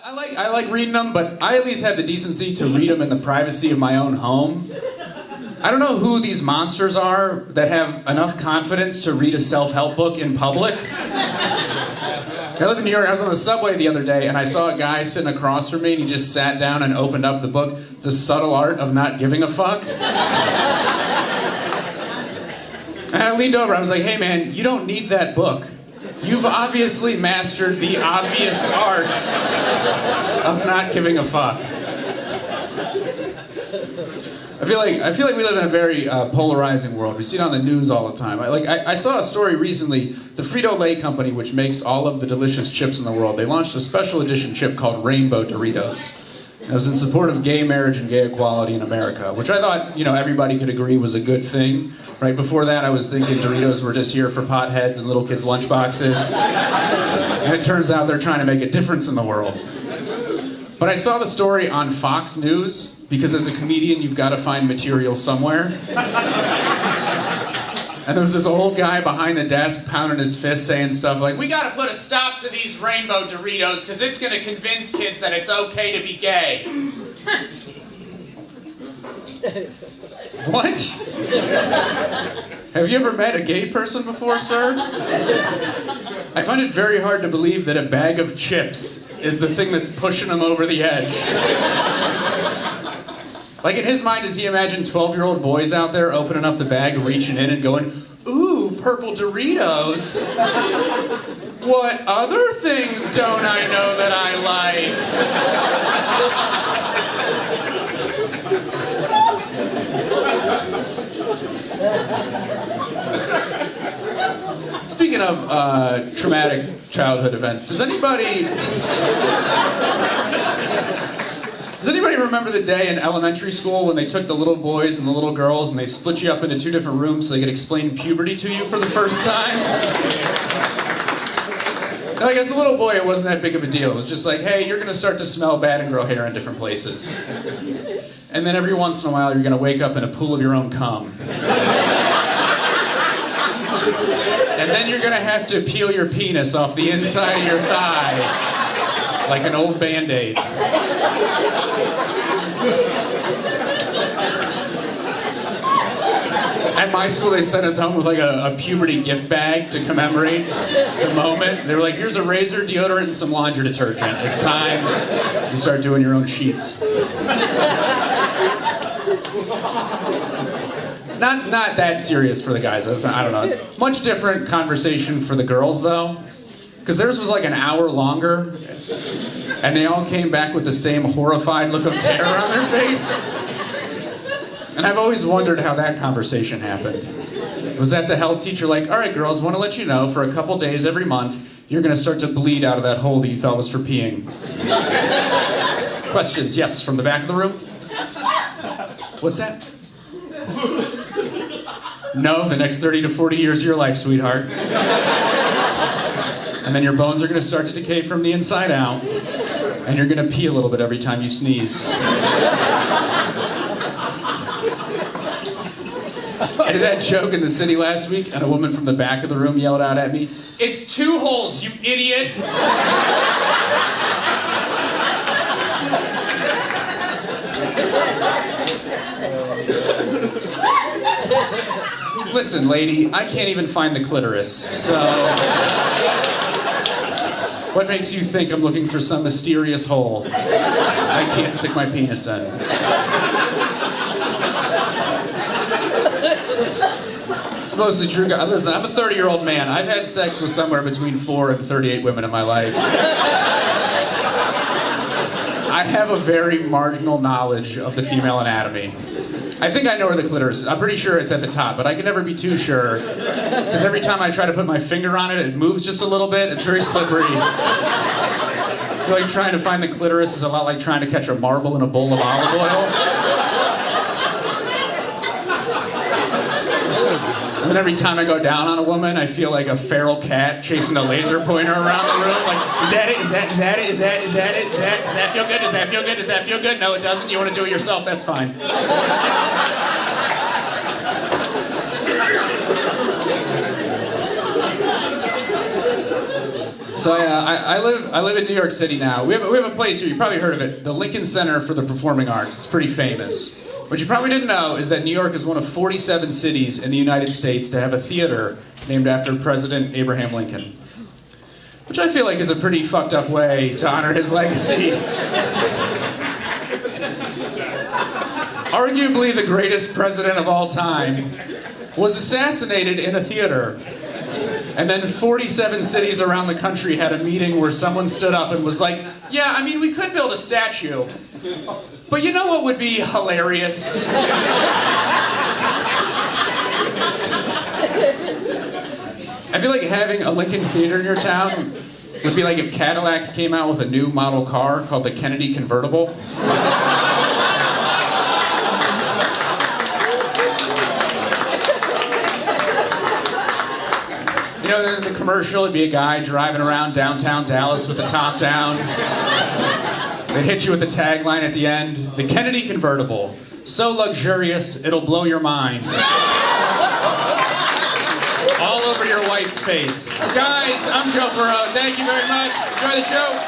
I like reading them, but I at least have the decency to read them in the privacy of my own home. I don't know who these monsters are that have enough confidence to read a self-help book in public. I live in New York. I was on the subway the other day, and I saw a guy sitting across from me, and he just sat down and opened up the book, The Subtle Art of Not Giving a Fuck. And I leaned over. I was like, hey, man, you don't need that book. You've obviously mastered the obvious art of not giving a fuck. I feel like we live in a very polarizing world. We see it on the news all the time. I saw a story recently. The Frito-Lay company, which makes all of the delicious chips in the world, they launched a special edition chip called Rainbow Doritos. And it was in support of gay marriage and gay equality in America, which I thought, everybody could agree was a good thing. Right before that, I was thinking Doritos were just here for potheads and little kids' lunchboxes. And it turns out they're trying to make a difference in the world. But I saw the story on Fox News, because as a comedian, you've got to find material somewhere. And there was this old guy behind the desk pounding his fist saying stuff like, we got to put a stop to these Rainbow Doritos because it's going to convince kids that it's okay to be gay. What? Have you ever met a gay person before, sir? I find it very hard to believe that a bag of chips is the thing that's pushing him over the edge. Like, in his mind, does he imagine 12-year-old boys out there opening up the bag, reaching in and going, ooh, purple Doritos. What other things don't I know that I like? Speaking of traumatic childhood events, does anybody remember the day in elementary school when they took the little boys and the little girls and they split you up into two different rooms so they could explain puberty to you for the first time? Now, as a little boy, it wasn't that big of a deal. It was just like, hey, you're going to start to smell bad and grow hair in different places. And then every once in a while, you're going to wake up in a pool of your own cum. And then you're going to have to peel your penis off the inside of your thigh like an old Band-Aid. At my school, they sent us home with like a puberty gift bag to commemorate the moment. They were like, here's a razor, deodorant, and some laundry detergent. It's time you start doing your own sheets. Not that serious for the guys. I don't know. Much different conversation for the girls, though. Because theirs was like an hour longer. And they all came back with the same horrified look of terror on their face. And I've always wondered how that conversation happened. Was that the health teacher like, all right, girls, want to let you know, for a couple days every month, you're going to start to bleed out of that hole that you thought was for peeing. Questions? Yes, from the back of the room? What's that? No, the next 30 to 40 years of your life, sweetheart. And then your bones are going to start to decay from the inside out, and you're going to pee a little bit every time you sneeze. I did that joke in the city last week, and a woman from the back of the room yelled out at me, "It's 2 holes, you idiot!" Listen, lady, I can't even find the clitoris, so... What makes you think I'm looking for some mysterious hole I can't stick my penis in? It's mostly true. Listen, I'm a 30-year-old man. I've had sex with somewhere between 4 and 38 women in my life. I have a very marginal knowledge of the female anatomy. I think I know where the clitoris is. I'm pretty sure it's at the top, but I can never be too sure. Because every time I try to put my finger on it, it moves just a little bit. It's very slippery. I feel like trying to find the clitoris is a lot like trying to catch a marble in a bowl of olive oil. And then every time I go down on a woman, I feel like a feral cat chasing a laser pointer around the room. Like, is that it? Is that it? Is that it? Does that feel good? Does that feel good? Does that feel good? No, it doesn't. You want to do it yourself? That's fine. So I live in New York City now. We have a place here. You probably heard of it, the Lincoln Center for the Performing Arts. It's pretty famous. What you probably didn't know is that New York is one of 47 cities in the United States to have a theater named after President Abraham Lincoln, which I feel like is a pretty fucked up way to honor his legacy. Arguably the greatest president of all time was assassinated in a theater. And then 47 cities around the country had a meeting where someone stood up and was like, yeah, I mean, we could build a statue, but you know what would be hilarious? I feel like having a Lincoln Theater in your town would be like if Cadillac came out with a new model car called the Kennedy Convertible. You know, in the commercial, it'd be a guy driving around downtown Dallas with the top down. They'd hit you with the tagline at the end, the Kennedy Convertible. So luxurious, it'll blow your mind. All over your wife's face. Guys, I'm Joe Perrow. Thank you very much. Enjoy the show.